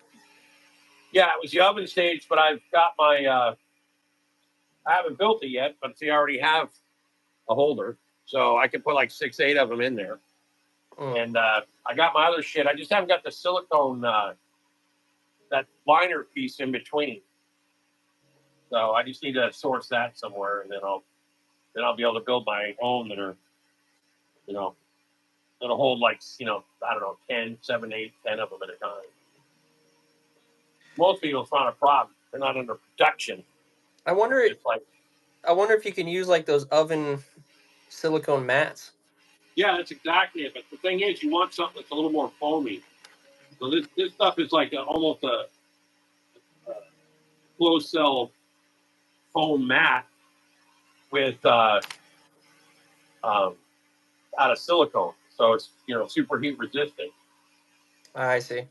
Yeah, it was the oven stage, but I've got my. I haven't built it yet, but see, I already have a holder, so I can put like 6, 8 of them in there. And I got my other shit. I just haven't got the silicone that liner piece in between. So I just need to source that somewhere, and then I'll be able to build my own that are, that'll hold like I don't know 10, 7, 8, 10 of them at a time. Most people find a problem. They're not under production. I wonder if you can use like those oven silicone mats. Yeah, that's exactly it. But the thing is, you want something that's a little more foamy. So this stuff is like almost a closed cell foam mat with out of silicone, so it's super heat resistant. I see.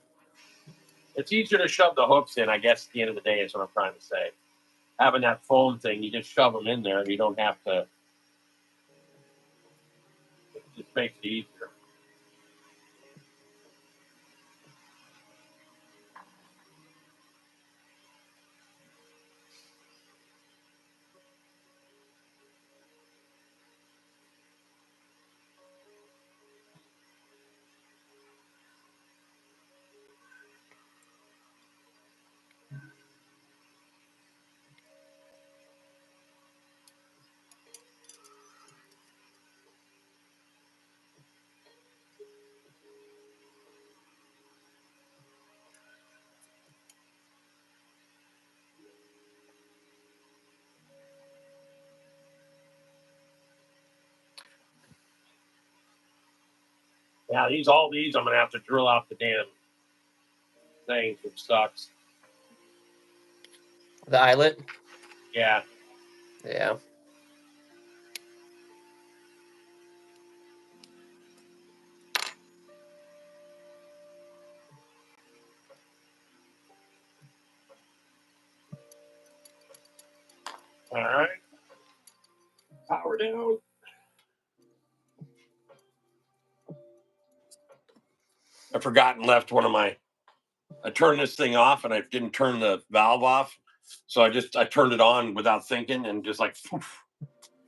It's easier to shove the hooks in, I guess. At the end of the day, is what I'm trying to say. Having that foam thing, you just shove them in there, and you don't have to. It just makes it easier. Yeah, all these, I'm gonna have to drill out the damn things. It sucks. The eyelet. Yeah. Yeah. All right. Power down. I forgot and left one of my. I turned this thing off and I didn't turn the valve off, so I turned it on without thinking and just like.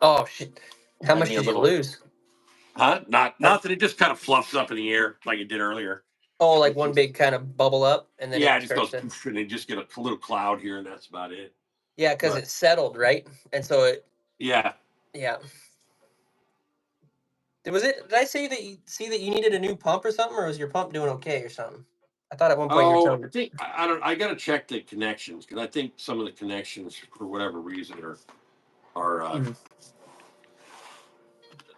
Oh shit! How much did you lose? Huh? Not that it just kind of fluffs up in the air like it did earlier. Oh, like one big kind of bubble up, and then Yeah, it it just starts goes poof, and you just get a little cloud here, and that's about it. Yeah, because it's settled, right? And so it. Yeah. Yeah. Did I say that you needed a new pump or something, or was your pump doing okay or something? I thought at one point you were telling me. I think I don't. I got to check the connections because I think some of the connections, for whatever reason, are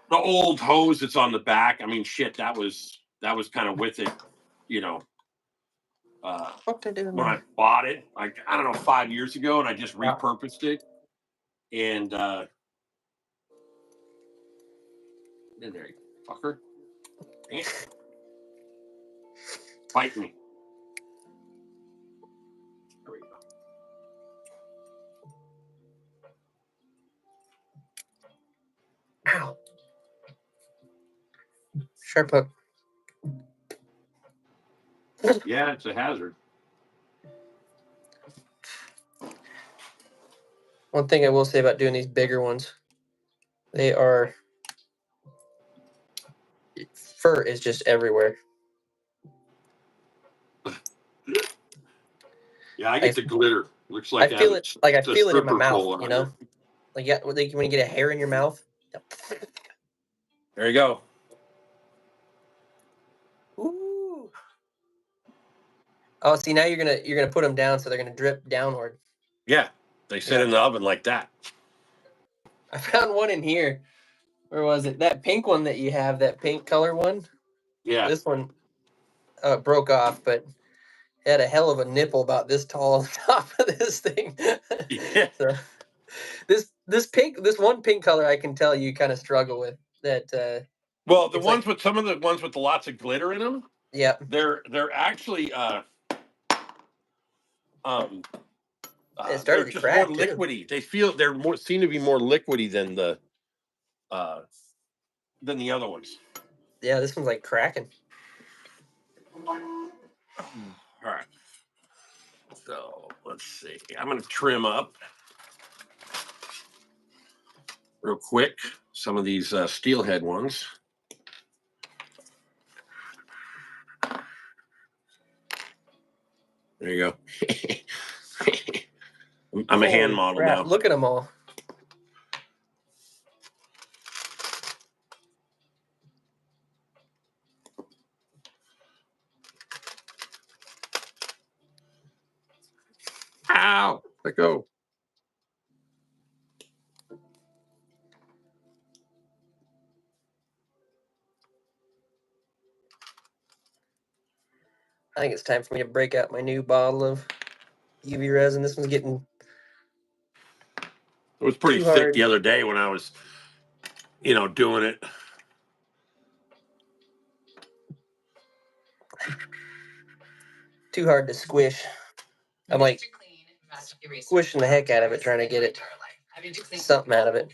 the old hose that's on the back. I mean, shit, that was kind of with it, you know. When I bought it, like I don't know, 5 years ago, and I just repurposed it, and in there, you fucker. Fight me. There we go. Ow. Sharp hook. Yeah, it's a hazard. One thing I will say about doing these bigger ones, they are, fur is just everywhere. Yeah, I get the glitter. Looks like I feel it, it's like I a feel it in my stripper mouth, pole you on know? it. Like, yeah, when you get a hair in your mouth. There you go. Ooh. Oh, see, now you're gonna put them down, so they're gonna drip downward. Yeah, they sit Yeah. in the oven like that. I found one in here. Where was it? That pink one that you have, that pink color one. Yeah. This one broke off, but it had a hell of a nipple about this tall on top of this thing. Yeah. So this one pink color, I can tell you kind of struggle with that. Well, the It's ones like, with some of the ones with lots of glitter in them, yeah, they're actually it they're started to just more crack too. liquidy. They're more seem to be more liquidy uh than the other ones. Yeah, this one's like cracking. All right. So let's see. I'm gonna trim up real quick some of these steelhead ones. There you go. I'm a hand Holy model crap! now. Look at them all. Ow! Let go. I think it's time for me to break out my new bottle of UV resin. This one's getting It was pretty too thick hard. the other day when I was, doing it. Too hard to squish. I'm like squishing the heck out of it, trying to get it something out of it.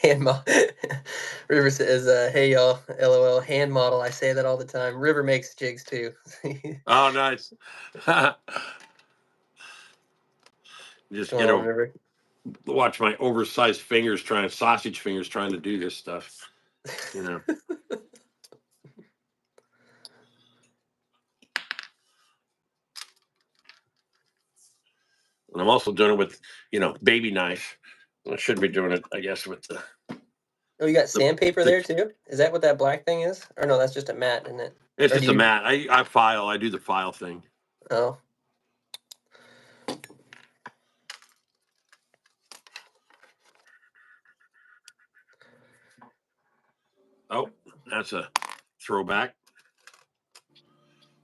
Hand model. River says, "Hey y'all, LOL. Hand model. I say that all the time. River makes jigs too." Oh, nice. Just Going on, River. watch my oversized fingers sausage fingers trying to do this stuff. And I'm also doing it with, baby knife. I should be doing it, I guess, with the Oh, you got the, sandpaper the there too? Is that what that black thing is? Or no, that's just a mat, isn't it? it's Or do just a you? mat. I file. I do the file thing. Oh, Oh, that's a throwback.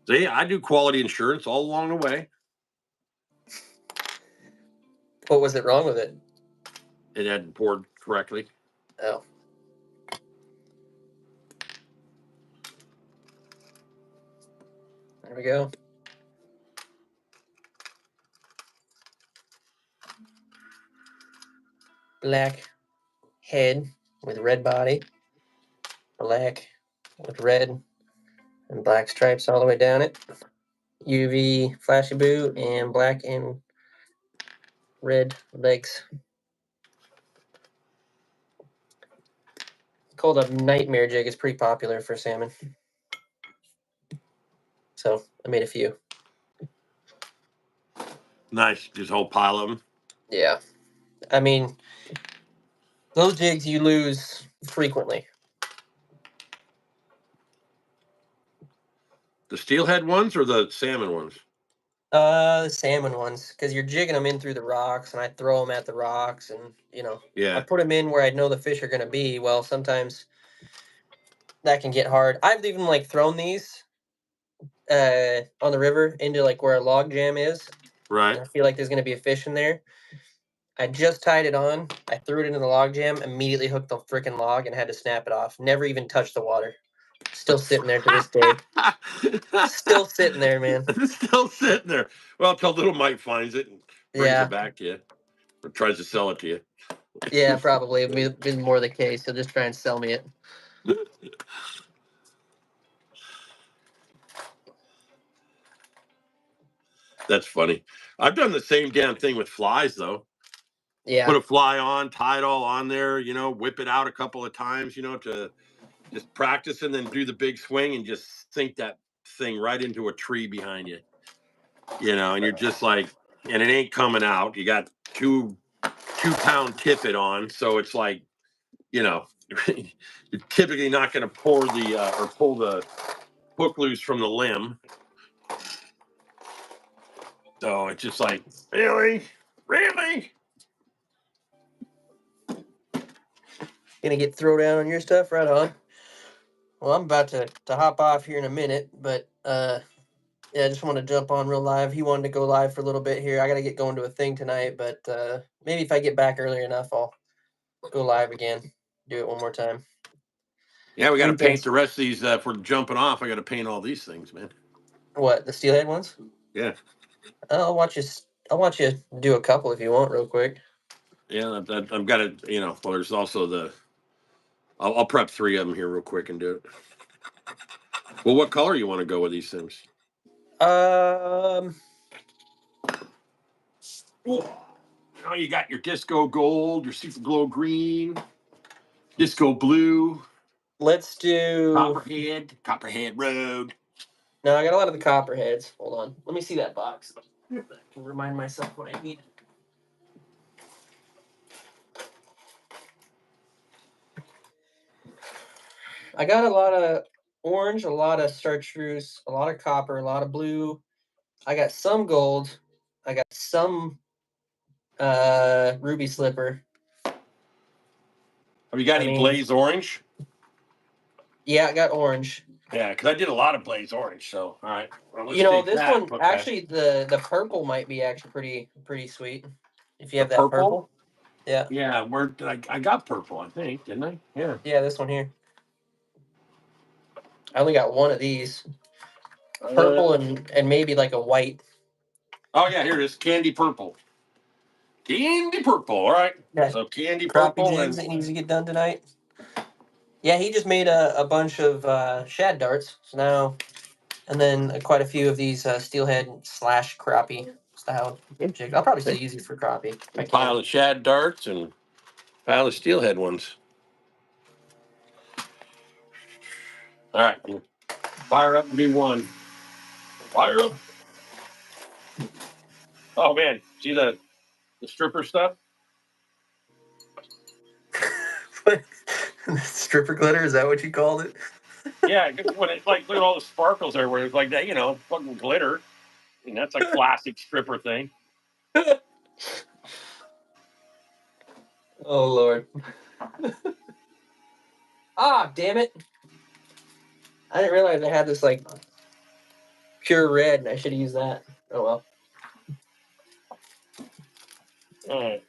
So yeah, I do quality insurance all along the way. what was it wrong with it? It hadn't poured correctly. Oh, there we go. Black head with red body. Black with red and black stripes all the way down it. UV flashy boo and black and red legs. Called a nightmare jig. It's pretty popular for salmon. So I made a few. Nice, just a whole pile of them. Yeah. I mean, those jigs you lose frequently. The steelhead ones or the salmon ones? The salmon ones, because you're jigging them in through the rocks, and I throw them at the rocks, and I Yeah. put them in where I know the fish are gonna be. Well, sometimes that can get hard. I've even like thrown these on the river into like where a log jam is, and Right. I feel like there's gonna be a fish in there. I just tied it on. I threw it into the log jam, immediately hooked the freaking log, and had to snap it off. Never even touched the water. Still sitting there to this day. Still sitting there, man. It's still sitting there. Well, until little Mike finds it and brings it Yeah, back to you or tries to sell it to you. yeah, probably been more the case. He'll just try and sell me it. That's funny. I've done the same damn thing with flies, though. Put Yeah, a fly on, tie it all on there, whip it out a couple of times, to just practice and then do the big swing and just sink that thing right into a tree behind you, and you're just like, and it ain't coming out. You got 2 pound tippet on. So it's like, you know, you're typically not going to pour the or pull the hook loose from the limb. So it's just like, really? Really? gonna get throw down on your stuff, right on. Well, I'm about to hop off here in a minute, but yeah, I just want to jump on real live. He wanted to go live for a little bit here. I gotta get going to a thing tonight, but maybe if I get back early enough, I'll go live again. Do it one more time. Yeah, we got to paint Weekends. the rest of these. If we're jumping off, I got to paint all these things, man. What, the steelhead ones? Yeah. I'll watch you. I'll watch you do a couple if you want, real quick. Yeah, I've got to, well, there's also I'll prep 3 of them here real quick and do it. Well, what color you want to go with these things? Um, Oh, you got your disco gold, your super glow green, disco blue, let's do. Copperhead Road. No, I got a lot of the copperheads. Hold on. Let me see that box. I can remind myself what I need. I got a lot of orange, a lot of chartreuse, a lot of copper, a lot of blue. I got some gold. I got some ruby slipper. Have you got I any mean, blaze orange? yeah, I got orange. Yeah, because I did a lot of blaze orange. So, all right. Well, let's take This that and one put that. actually the purple might be actually pretty sweet. If you The have that purple? purple. Yeah. Yeah, where did I got purple, I think, didn't I? Yeah. Yeah, this one here. I only got one of these. Purple Uh, and maybe like a white. oh, yeah, here it is. Candy purple. Candy purple. All right. Yeah. So, candy Crappie purple jigs and that needs to get done tonight. Yeah, he just made a bunch of shad darts. So now, and then quite a few of these steelhead slash crappie style jigs. I'll probably still use these for crappie if a I pile can. of shad darts and pile of steelhead ones. All right. Fire up and do one. Fire up. Oh, man. See the stripper stuff? Stripper glitter, is that what you called it? Yeah, when it's like, look at all the sparkles everywhere. It's like that, fucking glitter. And that's a classic stripper thing. Oh Lord. Ah, damn it. I didn't realize I had this like pure red and I should have used that. Oh well. All right.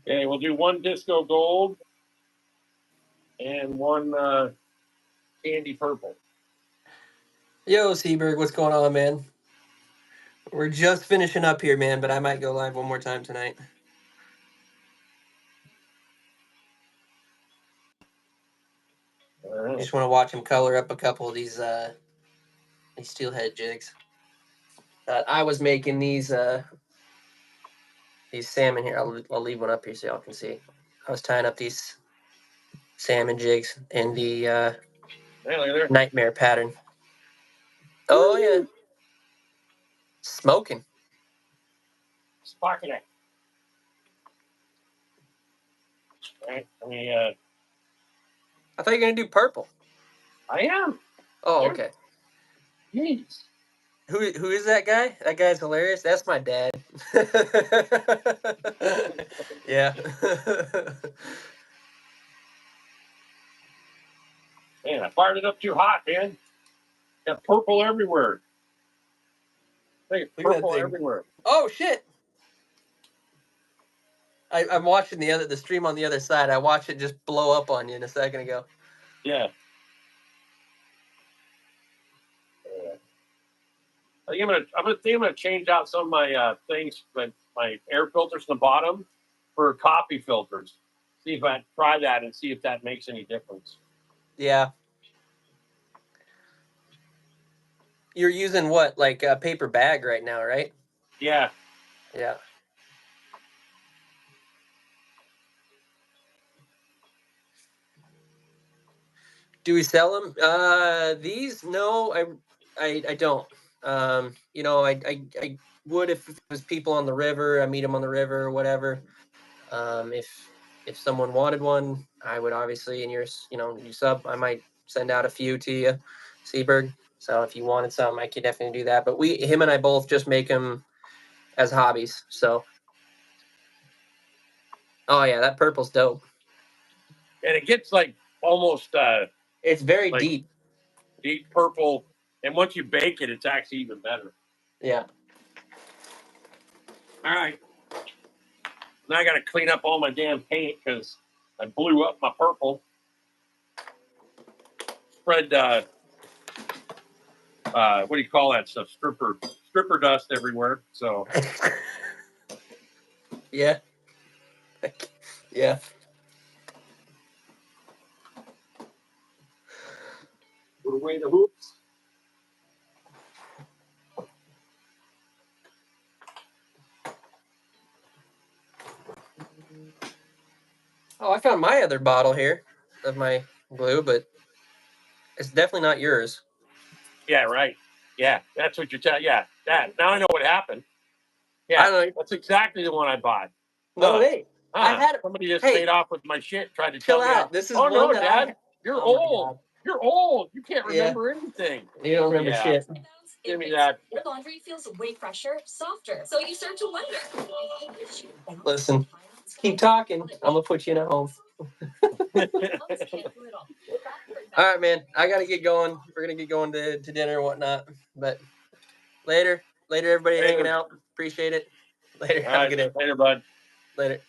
Okay, we'll do one disco gold and one candy purple. Yo, Seaberg, what's going on, man? We're just finishing up here, man, but I might go live one more time tonight. All right. Just want to watch him color up a couple of these steelhead jigs. I was making these salmon here. I'll leave one up here so y'all can see. I was tying up these salmon jigs in the Hey, look at there. nightmare pattern. Oh yeah, smoking. Sparking it. Right? I mean, I thought you were gonna do purple. I am. Oh, okay. Jeez. Who is that guy? That guy's hilarious. That's my dad. Yeah. Man, I fired it up too hot, man. Got purple everywhere. Look at Look at that purple thing. everywhere. Oh shit! I'm watching the stream on the other side. I watched it just blow up on you in a second ago. Yeah. I think I'm gonna change out some of my things, my air filters in the bottom for coffee filters. See if I try that and see if that makes any difference. Yeah. You're using what, like a paper bag right now, right? Yeah. Yeah. Do we sell them? These? No, I don't. You know, I would if it was people on the river. I meet them on the river or whatever. If someone wanted one, I would obviously, and you sub, I might send out a few to you, Seaberg. So if you wanted some, I could definitely do that. But him and I both just make them as hobbies. So, oh yeah, that purple's dope. And it gets like almost It's very like deep. deep purple, and once you bake it, it's actually even better. Yeah. All right. Now I got to clean up all my damn paint because I blew up my purple. Spread what do you call that stuff? Stripper dust everywhere. So Yeah. Yeah. put away the hoops. Oh, I found my other bottle here of my glue, but it's definitely not yours. Yeah, right. Yeah, that's what you're telling. Yeah, that. Now I know what happened. I Yeah, don't know. that's exactly the one I bought. No, hey, I had. Somebody just Hey, made off with my shit, tried to chill tell me, out. This is oh one no, that I Dad, had. you're Oh my old. god. You're old. You can't Yeah. remember anything. You don't remember Yeah. shit. Give me that. Your laundry feels way fresher, softer. So you start to wonder. Listen, keep talking. I'm gonna put you in a home. All right, man. I gotta get going. We're gonna get going to dinner and whatnot. But later, everybody hanging out. Appreciate it. Later. All Have a right, good day. later, bud. Later.